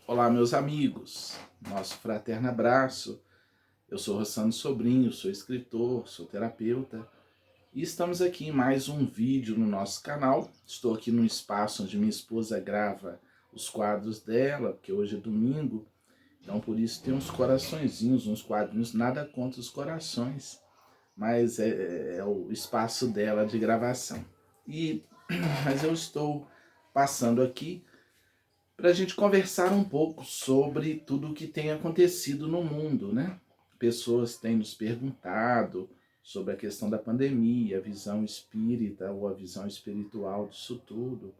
Olá, meus amigos, nosso fraterno abraço. Eu sou Rossano Sobrinho, sou escritor, sou terapeuta e estamos aqui em mais um vídeo no nosso canal. Estou aqui num espaço onde minha esposa grava os quadros dela, porque hoje é domingo, então por isso tem uns coraçõezinhos, uns quadrinhos, nada contra os corações, mas é o espaço dela de gravação. Mas eu estou passando aqui para a gente conversar um pouco sobre tudo o que tem acontecido no mundo, né? Pessoas têm nos perguntado sobre a questão da pandemia, a visão espírita ou a visão espiritual disso tudo.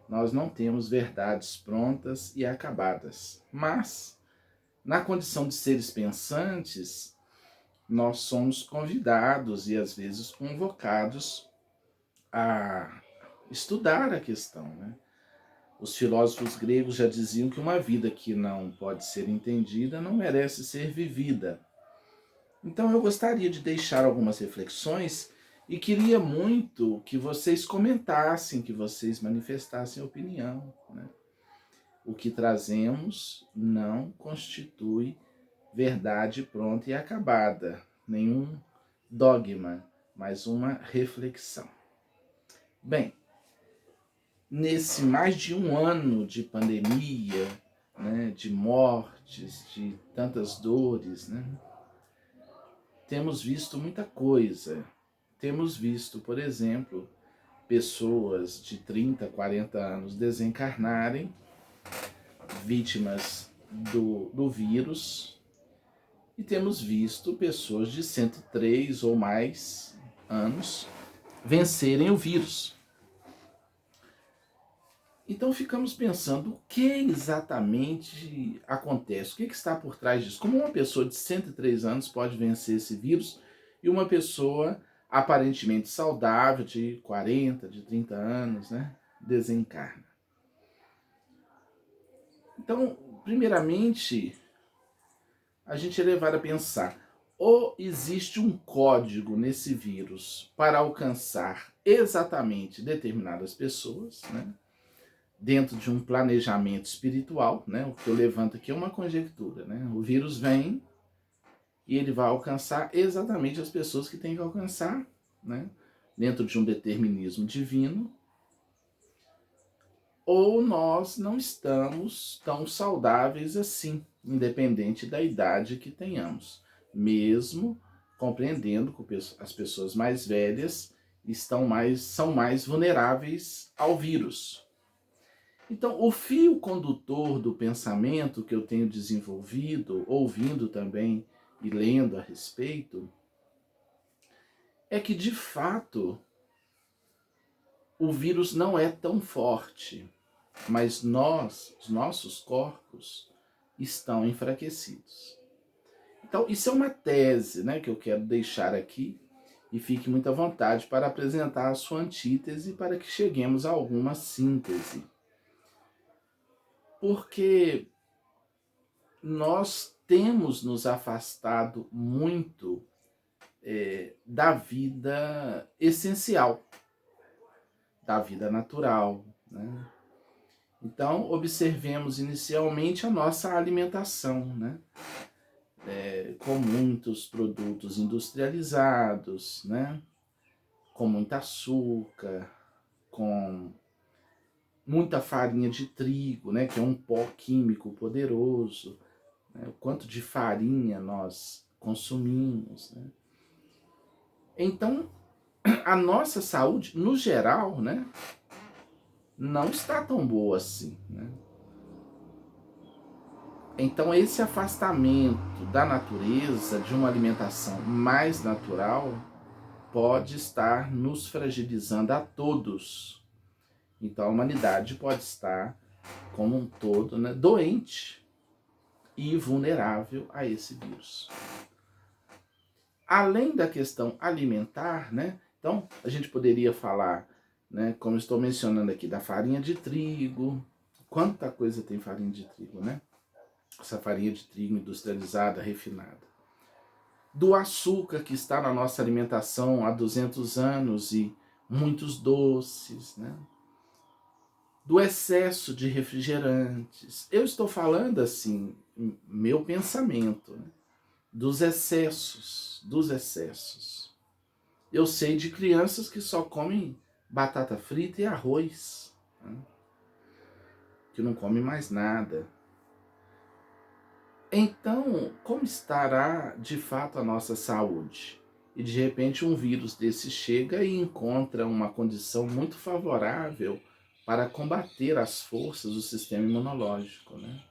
Nós não temos verdades prontas e acabadas, mas, na condição de seres pensantes, nós somos convidados e às vezes convocados a estudar a questão, né? Os filósofos gregos já diziam que uma vida que não pode ser entendida não merece ser vivida. Então eu gostaria de deixar algumas reflexões e queria muito que vocês comentassem, que vocês manifestassem opinião, né? O que trazemos não constitui verdade pronta e acabada, nenhum dogma, mas uma reflexão. Bem, nesse mais de um ano de pandemia, né, de mortes, de tantas dores, né, temos visto muita coisa. Temos visto, por exemplo, pessoas de 30, 40 anos desencarnarem, vítimas do vírus, e temos visto pessoas de 103 ou mais anos vencerem o vírus. Então ficamos pensando o que exatamente acontece, o que está por trás disso. Como uma pessoa de 103 anos pode vencer esse vírus e uma pessoa aparentemente saudável, de 40, de 30 anos, né, desencarna. Então, primeiramente, a gente é levado a pensar, ou existe um código nesse vírus para alcançar exatamente determinadas pessoas, né? Dentro de um planejamento espiritual, né? O que eu levanto aqui é uma conjectura, né? O vírus vem e ele vai alcançar exatamente as pessoas que tem que alcançar, né? Dentro de um determinismo divino, ou nós não estamos tão saudáveis assim, independente da idade que tenhamos, mesmo compreendendo que as pessoas mais velhas são mais vulneráveis ao vírus. Então, o fio condutor do pensamento que eu tenho desenvolvido, ouvindo também e lendo a respeito, é que de fato o vírus não é tão forte, mas os nossos corpos, estão enfraquecidos. Então, isso é uma tese, né, que eu quero deixar aqui e fique muito à vontade para apresentar a sua antítese para que cheguemos a alguma síntese. Porque nós temos nos afastado muito da vida essencial, da vida natural, né? Então, observemos inicialmente a nossa alimentação, né? Com muitos produtos industrializados, né? Com muito açúcar, com muita farinha de trigo, né? Que é um pó químico poderoso, né? O quanto de farinha nós consumimos, né? Então, a nossa saúde, no geral, né, não está tão boa assim, né? Então, esse afastamento da natureza, de uma alimentação mais natural, pode estar nos fragilizando a todos. Então, a humanidade pode estar, como um todo, né, doente e vulnerável a esse vírus. Além da questão alimentar, né? Então, a gente poderia falar, né, como estou mencionando aqui, da farinha de trigo. Quanta coisa tem farinha de trigo, né? Essa farinha de trigo industrializada, refinada. Do açúcar que está na nossa alimentação há 200 anos e muitos doces, né? do excesso de refrigerantes. Eu estou falando assim, meu pensamento, né? Dos excessos, dos excessos. Eu sei de crianças que só comem batata frita e arroz, né? Que não comem mais nada. Então, como estará de fato a nossa saúde? E de repente um vírus desse chega e encontra uma condição muito favorável para combater as forças do sistema imunológico, né?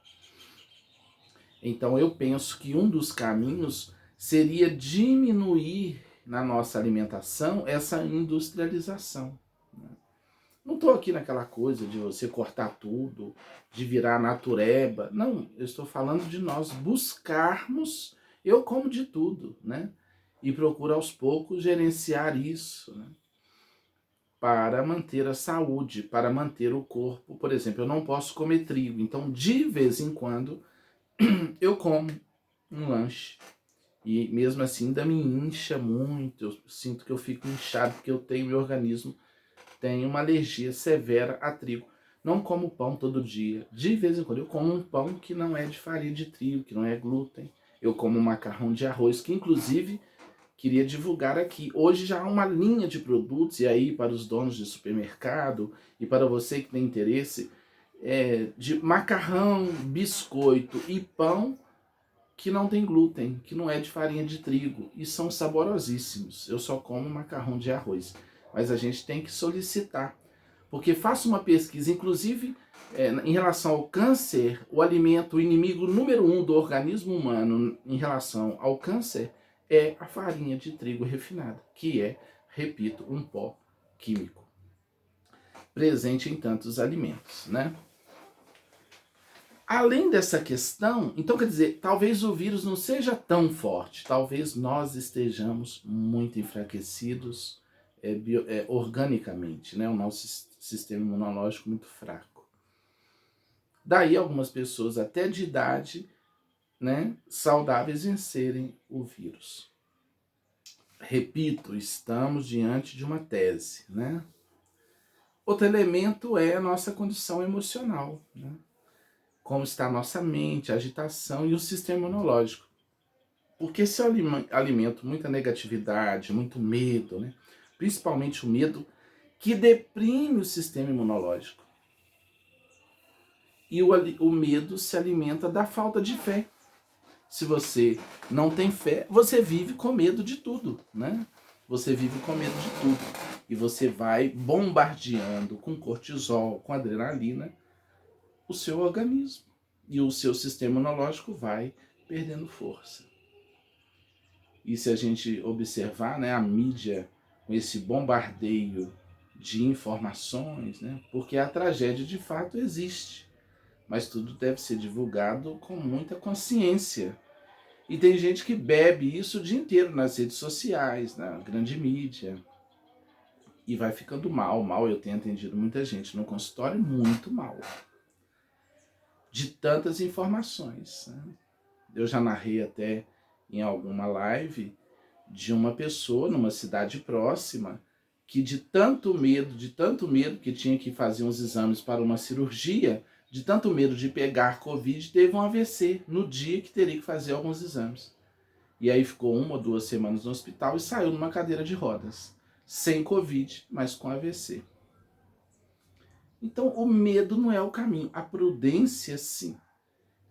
Então eu penso que um dos caminhos seria diminuir na nossa alimentação essa industrialização. Não estou aqui naquela coisa de você cortar tudo, de virar natureba. Não, eu estou falando de nós buscarmos, eu como de tudo, né? E procuro aos poucos gerenciar isso, né? Para manter a saúde, para manter o corpo. Por exemplo, eu não posso comer trigo, então de vez em quando eu como um lanche. E mesmo assim ainda me incha muito, eu sinto que eu fico inchado, porque eu tenho, meu organismo tem uma alergia severa a trigo. Não como pão todo dia. De vez em quando eu como um pão que não é de farinha de trigo, que não é glúten. Eu como um macarrão de arroz, que inclusive queria divulgar aqui. Hoje já há uma linha de produtos, e aí para os donos de supermercado, e para você que tem interesse, de macarrão, biscoito e pão que não tem glúten, que não é de farinha de trigo, e são saborosíssimos. Eu só como macarrão de arroz, mas a gente tem que solicitar, porque faça uma pesquisa, inclusive em relação ao câncer, o alimento, o inimigo número 1 do organismo humano em relação ao câncer é a farinha de trigo refinada, que é, repito, um pó químico, presente em tantos alimentos, né? Além dessa questão, então quer dizer, talvez o vírus não seja tão forte, talvez nós estejamos muito enfraquecidos organicamente, né? O nosso sistema imunológico muito fraco. Daí algumas pessoas até de idade, né, saudáveis vencerem o vírus. Repito, estamos diante de uma tese, né? Outro elemento é a nossa condição emocional, né? Como está a nossa mente, a agitação e o sistema imunológico. Porque se eu alimento muita negatividade, muito medo, né? Principalmente o medo, que deprime o sistema imunológico. E o medo se alimenta da falta de fé. Se você não tem fé, você vive com medo de tudo, né? Você vive com medo de tudo. E você vai bombardeando com cortisol, com adrenalina, o seu organismo. E o seu sistema imunológico vai perdendo força. E se a gente observar, né, a mídia com esse bombardeio de informações, né, porque a tragédia de fato existe, mas tudo deve ser divulgado com muita consciência. E tem gente que bebe isso o dia inteiro nas redes sociais, na grande mídia, e vai ficando mal. Eu tenho atendido muita gente no consultório, muito mal, de tantas informações, né? Eu já narrei até em alguma live de uma pessoa numa cidade próxima que de tanto medo que tinha que fazer uns exames para uma cirurgia, de tanto medo de pegar Covid, teve um AVC no dia que teria que fazer alguns exames. E aí ficou 1 ou 2 semanas no hospital e saiu numa cadeira de rodas, sem Covid, mas com AVC. Então o medo não é o caminho, a prudência sim.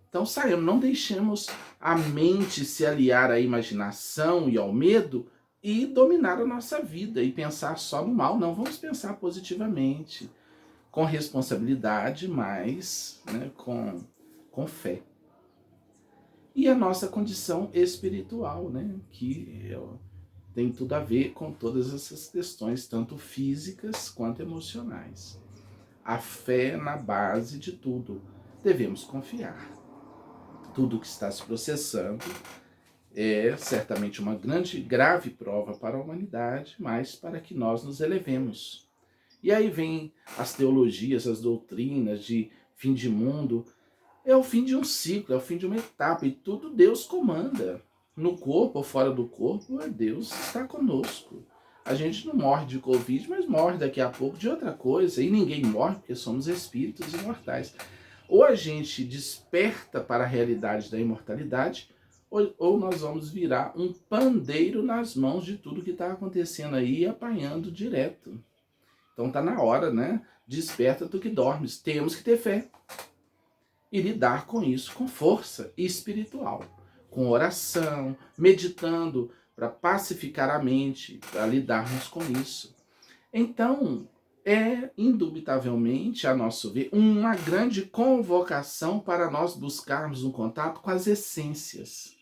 Então saiamos, não deixemos a mente se aliar à imaginação e ao medo e dominar a nossa vida e pensar só no mal. Não, vamos pensar positivamente, com responsabilidade, mas né, com fé. E a nossa condição espiritual, né, que tem tudo a ver com todas essas questões, tanto físicas quanto emocionais. A fé na base de tudo. Devemos confiar. Tudo que está se processando é certamente uma grave prova para a humanidade, mas para que nós nos elevemos. E aí vem as teologias, as doutrinas de fim de mundo. É o fim de um ciclo, é o fim de uma etapa, e tudo Deus comanda. No corpo ou fora do corpo, Deus está conosco. A gente não morre de Covid, mas morre daqui a pouco de outra coisa. E ninguém morre porque somos espíritos imortais. Ou a gente desperta para a realidade da imortalidade, ou nós vamos virar um pandeiro nas mãos de tudo que está acontecendo aí, apanhando direto. Então tá na hora, né? Desperta tu que dormes. Temos que ter fé e lidar com isso com força espiritual, com oração, meditando para pacificar a mente, para lidarmos com isso. Então, é indubitavelmente, a nosso ver, uma grande convocação para nós buscarmos um contato com as essências,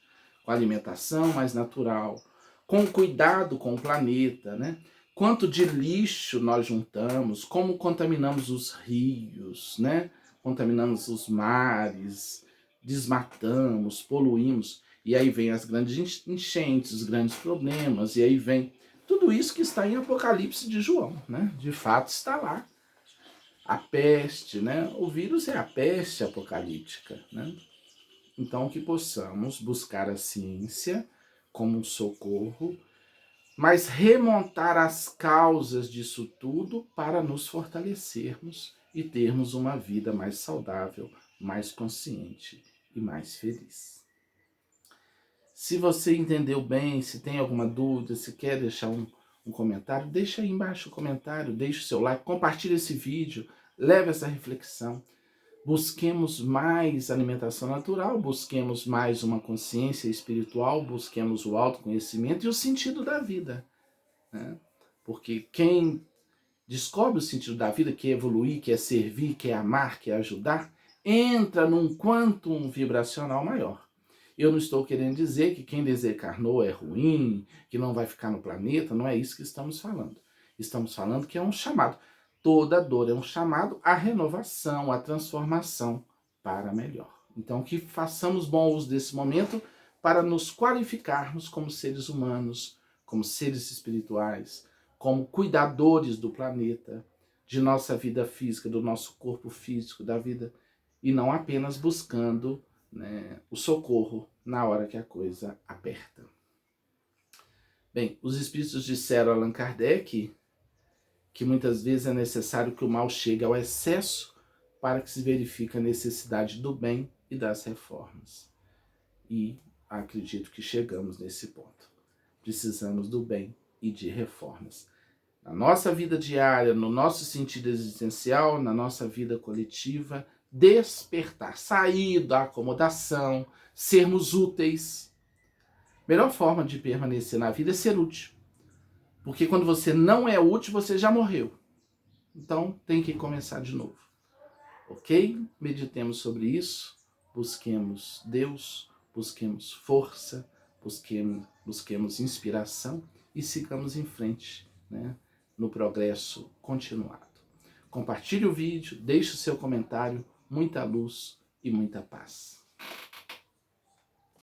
com a alimentação mais natural, com cuidado com o planeta, né? Quanto de lixo nós juntamos, como contaminamos os rios, né? Contaminamos os mares, desmatamos, poluímos, e aí vem as grandes enchentes, os grandes problemas, e aí vem tudo isso que está em Apocalipse de João, né? De fato está lá. A peste, né? O vírus é a peste apocalíptica, né? Então que possamos buscar a ciência como um socorro, mas remontar as causas disso tudo para nos fortalecermos e termos uma vida mais saudável, mais consciente e mais feliz. Se você entendeu bem, se tem alguma dúvida, se quer deixar um comentário, deixa aí embaixo o comentário, deixa o seu like, compartilha esse vídeo, leve essa reflexão. Busquemos mais alimentação natural, busquemos mais uma consciência espiritual, busquemos o autoconhecimento e o sentido da vida, né? Porque quem descobre o sentido da vida, quer evoluir, quer servir, quer amar, quer ajudar, entra num quantum vibracional maior. Eu não estou querendo dizer que quem desencarnou é ruim, que não vai ficar no planeta, não é isso que estamos falando. Estamos falando que é um chamado. Toda dor é um chamado à renovação, à transformação para melhor. Então, que façamos bom uso desse momento para nos qualificarmos como seres humanos, como seres espirituais, como cuidadores do planeta, de nossa vida física, do nosso corpo físico, da vida, e não apenas buscando, né, o socorro na hora que a coisa aperta. Bem, os espíritos disseram a Allan Kardec que muitas vezes é necessário que o mal chegue ao excesso para que se verifique a necessidade do bem e das reformas. E acredito que chegamos nesse ponto. Precisamos do bem e de reformas. Na nossa vida diária, no nosso sentido existencial, na nossa vida coletiva, despertar, sair da acomodação, sermos úteis. Melhor forma de permanecer na vida é ser útil. Porque quando você não é útil, você já morreu. Então tem que começar de novo. Ok? Meditemos sobre isso, busquemos Deus, busquemos força, busquemos inspiração e sigamos em frente, né, no progresso continuado. Compartilhe o vídeo, deixe o seu comentário, muita luz e muita paz.